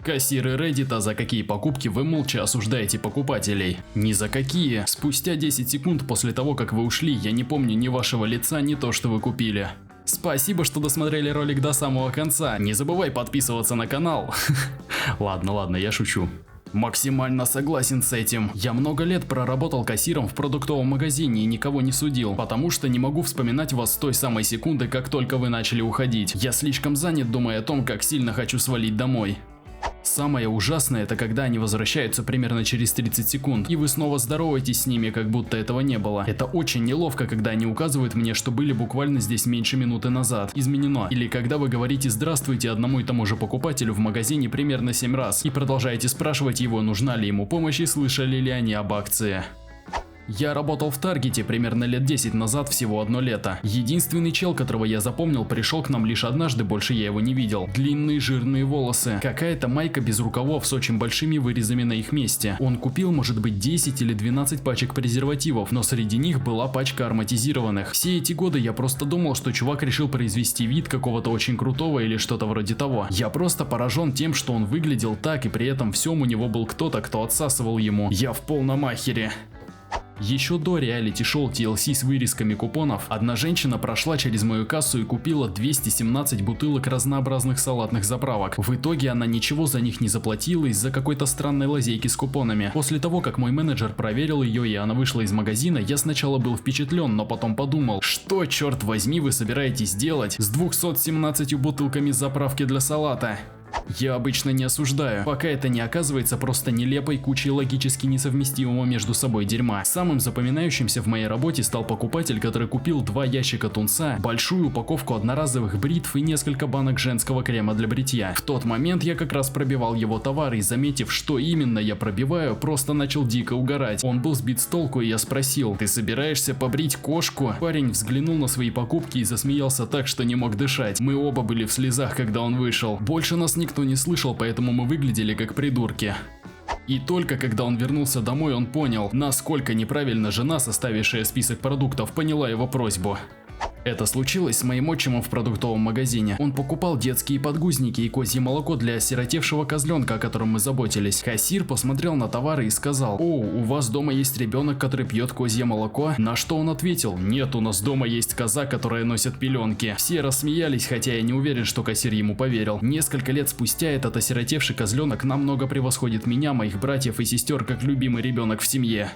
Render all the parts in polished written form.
Кассиры Reddit, за какие покупки вы молча осуждаете покупателей? Ни за какие. Спустя 10 секунд после того, как вы ушли, я не помню ни вашего лица, ни то, что вы купили. Спасибо, что досмотрели ролик до самого конца. Не забывай подписываться на канал. Ладно, я шучу. Максимально согласен с этим. Я много лет проработал кассиром в продуктовом магазине и никого не судил, потому что не могу вспоминать вас с той самой секунды, как только вы начали уходить. Я слишком занят, думая о том, как сильно хочу свалить домой. Самое ужасное — это когда они возвращаются примерно через 30 секунд, и вы снова здороваетесь с ними, как будто этого не было. Это очень неловко, когда они указывают мне, что были буквально здесь меньше минуты назад. Изменено. Или когда вы говорите «здравствуйте» одному и тому же покупателю в магазине примерно 7 раз, и продолжаете спрашивать его, нужна ли ему помощь и слышали ли они об акции. Я работал в Таргете примерно лет 10 назад, всего одно лето. Единственный чел, которого я запомнил, пришел к нам лишь однажды, больше я его не видел. Длинные жирные волосы, какая-то майка без рукавов с очень большими вырезами на их месте. Он купил, может быть, 10 или 12 пачек презервативов, но среди них была пачка ароматизированных. Все эти годы я просто думал, что чувак решил произвести вид какого-то очень крутого или что-то вроде того. Я просто поражен тем, что он выглядел так, и при этом всем у него был кто-то, кто отсасывал ему. Я в полном ахере. Еще до реалити-шоу TLC с вырезками купонов, одна женщина прошла через мою кассу и купила 217 бутылок разнообразных салатных заправок. В итоге она ничего за них не заплатила из-за какой-то странной лазейки с купонами. После того, как мой менеджер проверил ее и она вышла из магазина, я сначала был впечатлен, но потом подумал, что, черт возьми, вы собираетесь делать с 217 бутылками заправки для салата? Я обычно не осуждаю, пока это не оказывается просто нелепой кучей логически несовместимого между собой дерьма. Самым запоминающимся в моей работе стал покупатель, который купил 2 ящика тунца, большую упаковку одноразовых бритв и несколько банок женского крема для бритья. В тот момент я как раз пробивал его товар и, заметив, что именно я пробиваю, просто начал дико угорать. Он был сбит с толку, и я спросил: «Ты собираешься побрить кошку?» Парень взглянул на свои покупки и засмеялся так, что не мог дышать. Мы оба были в слезах, когда он вышел. Больше нас никто не слышал, поэтому мы выглядели как придурки. И только когда он вернулся домой, он понял, насколько неправильно жена, составившая список продуктов, поняла его просьбу. Это случилось с моим отчимом в продуктовом магазине. Он покупал детские подгузники и козье молоко для осиротевшего козленка, о котором мы заботились. Кассир посмотрел на товары и сказал: «О, у вас дома есть ребенок, который пьет козье молоко?» На что он ответил: «Нет, у нас дома есть коза, которая носит пеленки». Все рассмеялись, хотя я не уверен, что кассир ему поверил. Несколько лет спустя этот осиротевший козленок намного превосходит меня, моих братьев и сестер, как любимый ребенок в семье.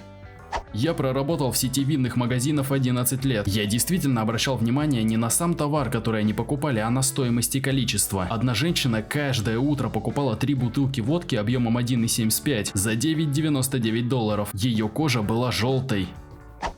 Я проработал в сети винных магазинов 11 лет. Я действительно обращал внимание не на сам товар, который они покупали, а на стоимость и количество. Одна женщина каждое утро покупала 3 бутылки водки объемом 1,75 за $9.99. Ее кожа была желтой.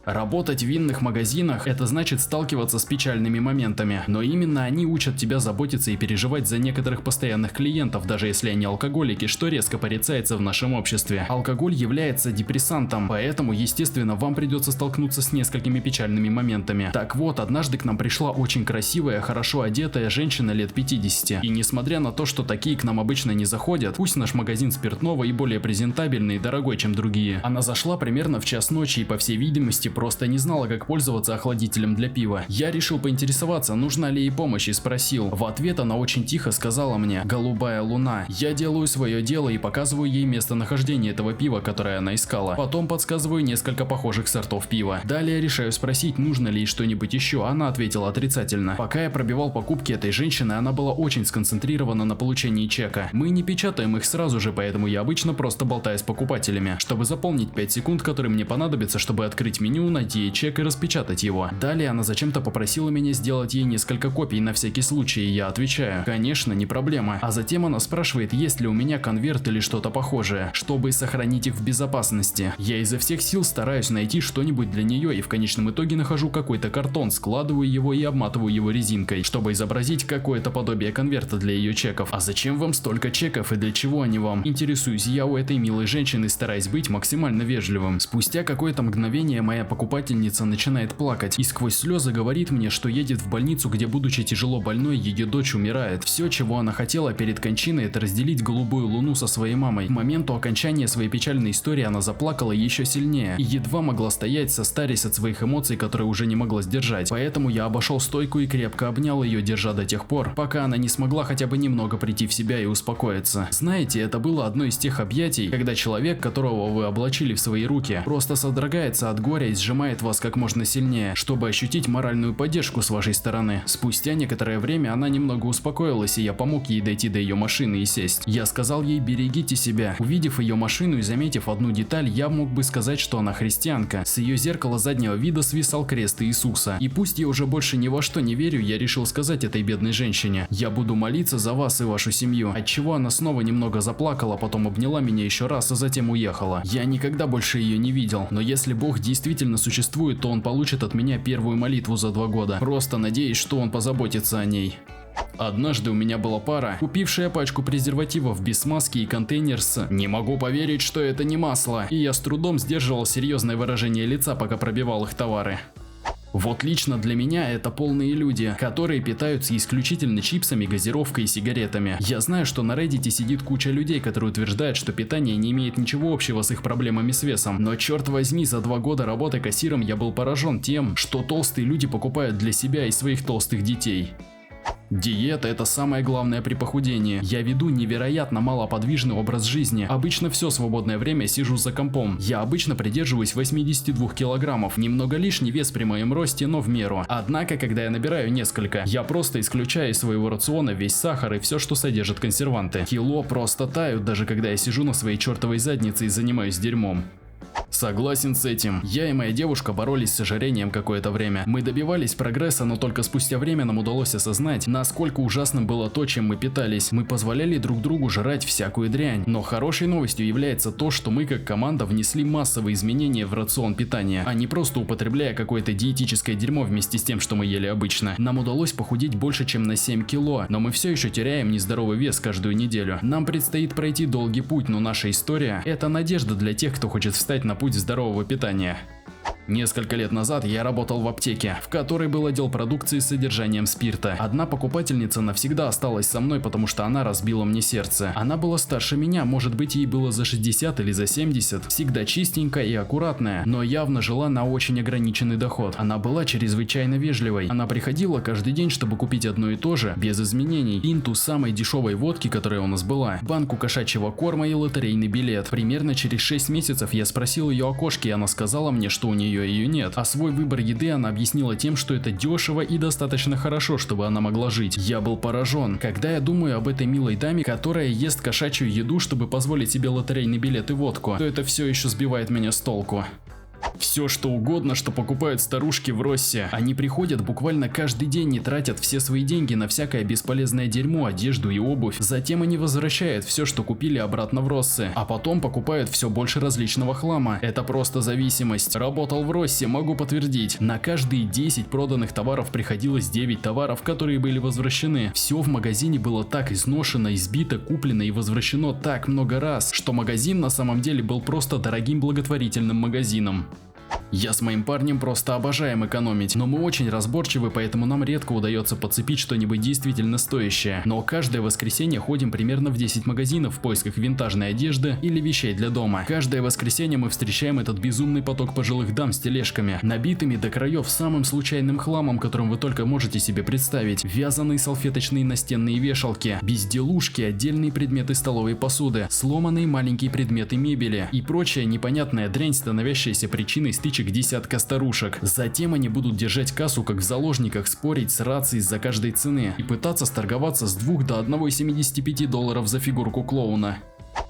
Работать в винных магазинах – это значит сталкиваться с печальными моментами, но именно они учат тебя заботиться и переживать за некоторых постоянных клиентов, даже если они алкоголики, что резко порицается в нашем обществе. Алкоголь является депрессантом, поэтому, естественно, вам придется столкнуться с несколькими печальными моментами. Так вот, однажды к нам пришла очень красивая, хорошо одетая женщина лет 50. И несмотря на то, что такие к нам обычно не заходят, пусть наш магазин спиртного и более презентабельный и дорогой, чем другие, она зашла примерно в 1:00 ночи и, по всей видимости, просто не знала, как пользоваться охладителем для пива. Я решил поинтересоваться, нужна ли ей помощь, и спросил. В ответ она очень тихо сказала мне: «Голубая луна». Я делаю свое дело и показываю ей местонахождение этого пива, которое она искала. Потом подсказываю несколько похожих сортов пива. Далее решаю спросить, нужно ли ей что-нибудь еще. Она ответила отрицательно. Пока я пробивал покупки этой женщины, она была очень сконцентрирована на получении чека. Мы не печатаем их сразу же, поэтому я обычно просто болтаю с покупателями, чтобы заполнить 5 секунд, которые мне понадобятся, чтобы открыть меню, найти ей чек и распечатать его. Далее она зачем-то попросила меня сделать ей несколько копий на всякий случай, и я отвечаю: конечно, не проблема. А затем она спрашивает, есть ли у меня конверт или что-то похожее, чтобы сохранить их в безопасности. Я изо всех сил стараюсь найти что-нибудь для нее, и в конечном итоге нахожу какой-то картон, складываю его и обматываю его резинкой, чтобы изобразить какое-то подобие конверта для ее чеков. А зачем вам столько чеков и для чего они вам? Интересуюсь я у этой милой женщины, стараясь быть максимально вежливым. Спустя какое-то мгновение моя покупательница начинает плакать и сквозь слезы говорит мне, что едет в больницу, где, будучи тяжело больной, ее дочь умирает. Все, чего она хотела перед кончиной, это разделить голубую луну со своей мамой. К моменту окончания своей печальной истории она заплакала еще сильнее и едва могла стоять, состарясь от своих эмоций, которые уже не могла сдержать. Поэтому я обошел стойку и крепко обнял ее, держа до тех пор, пока она не смогла хотя бы немного прийти в себя и успокоиться. Знаете, это было одно из тех объятий, когда человек, которого вы облачили в свои руки, просто содрогается от горя и сжимает вас как можно сильнее, чтобы ощутить моральную поддержку с вашей стороны. Спустя некоторое время она немного успокоилась, и я помог ей дойти до ее машины и сесть. Я сказал ей: берегите себя. Увидев ее машину и заметив одну деталь, я мог бы сказать, что она христианка. С ее зеркала заднего вида свисал крест Иисуса. И пусть я уже больше ни во что не верю, я решил сказать этой бедной женщине: я буду молиться за вас и вашу семью. Отчего она снова немного заплакала, потом обняла меня еще раз, а затем уехала. Я никогда больше ее не видел, но если Бог действительно существует, то он получит от меня первую молитву за 2 года. Просто надеюсь, что он позаботится о ней. Однажды у меня была пара, купившая пачку презервативов без смазки и контейнер с «не могу поверить, что это не масло», и я с трудом сдерживал серьезное выражение лица, пока пробивал их товары. Вот лично для меня это полные люди, которые питаются исключительно чипсами, газировкой и сигаретами. Я знаю, что на Reddit сидит куча людей, которые утверждают, что питание не имеет ничего общего с их проблемами с весом. Но черт возьми, за 2 года работы кассиром я был поражен тем, что толстые люди покупают для себя и своих толстых детей. Диета – это самое главное при похудении. Я веду невероятно малоподвижный образ жизни. Обычно все свободное время сижу за компом. Я обычно придерживаюсь 82 килограммов. Немного лишний вес при моем росте, но в меру. Однако, когда я набираю несколько, я просто исключаю из своего рациона весь сахар и все, что содержит консерванты. Кило просто тают, даже когда я сижу на своей чертовой заднице и занимаюсь дерьмом. Согласен с этим. Я и моя девушка боролись с ожирением какое-то время. Мы добивались прогресса, но только спустя время нам удалось осознать, насколько ужасным было то, чем мы питались. Мы позволяли друг другу жрать всякую дрянь. Но хорошей новостью является то, что мы как команда внесли массовые изменения в рацион питания, а не просто употребляя какое-то диетическое дерьмо вместе с тем, что мы ели обычно. Нам удалось похудеть больше, чем на 7 кило, но мы все еще теряем нездоровый вес каждую неделю. Нам предстоит пройти долгий путь, но наша история – это надежда для тех, кто хочет встать на путь здорового питания. Несколько лет назад я работал в аптеке, в которой был отдел продукции с содержанием спирта. Одна покупательница навсегда осталась со мной, потому что она разбила мне сердце. Она была старше меня, может быть, ей было за 60 или за 70, всегда чистенькая и аккуратная, но явно жила на очень ограниченный доход. Она была чрезвычайно вежливой. Она приходила каждый день, чтобы купить одно и то же, без изменений: пинту самой дешевой водки, которая у нас была, банку кошачьего корма и лотерейный билет. Примерно через 6 месяцев я спросил ее о кошке, и она сказала мне, что у нее ее нет, а свой выбор еды она объяснила тем, что это дешево и достаточно хорошо, чтобы она могла жить. Я был поражен. Когда я думаю об этой милой даме, которая ест кошачью еду, чтобы позволить себе лотерейный билет и водку, то это все еще сбивает меня с толку. Все что угодно, что покупают старушки в Россе. Они приходят буквально каждый день и тратят все свои деньги на всякое бесполезное дерьмо, одежду и обувь. Затем они возвращают все, что купили, обратно в Россы, а потом покупают все больше различного хлама. Это просто зависимость. Работал в Россе, могу подтвердить. На каждые 10 проданных товаров приходилось 9 товаров, которые были возвращены. Все в магазине было так изношено, избито, куплено и возвращено так много раз, что магазин на самом деле был просто дорогим благотворительным магазином. Я с моим парнем просто обожаем экономить, но мы очень разборчивы, поэтому нам редко удается подцепить что-нибудь действительно стоящее. Но каждое воскресенье ходим примерно в 10 магазинов в поисках винтажной одежды или вещей для дома. Каждое воскресенье мы встречаем этот безумный поток пожилых дам с тележками, набитыми до краев самым случайным хламом, которым вы только можете себе представить. Вязаные салфеточные настенные вешалки, безделушки, отдельные предметы столовой посуды, сломанные маленькие предметы мебели и прочая непонятная дрянь, становящаяся причиной стычек десятка старушек. Затем они будут держать кассу как в заложниках, спорить с рацией из-за каждой цены и пытаться сторговаться с 2 до $1,75 за фигурку клоуна.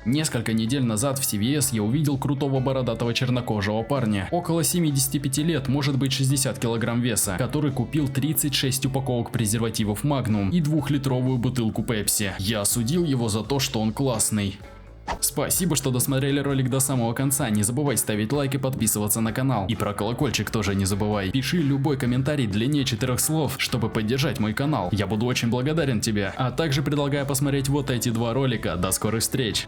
Несколько недель назад в CVS я увидел крутого бородатого чернокожего парня, около 75 лет, может быть 60 килограмм веса, который купил 36 упаковок презервативов Magnum и 2-литровую бутылку Pepsi. Я осудил его за то, что он классный. Спасибо, что досмотрели ролик до самого конца. Не забывай ставить лайк и подписываться на канал. И про колокольчик тоже не забывай. Пиши любой комментарий длиннее 4 слов, чтобы поддержать мой канал. Я буду очень благодарен тебе. А также предлагаю посмотреть вот эти 2 ролика. До скорых встреч!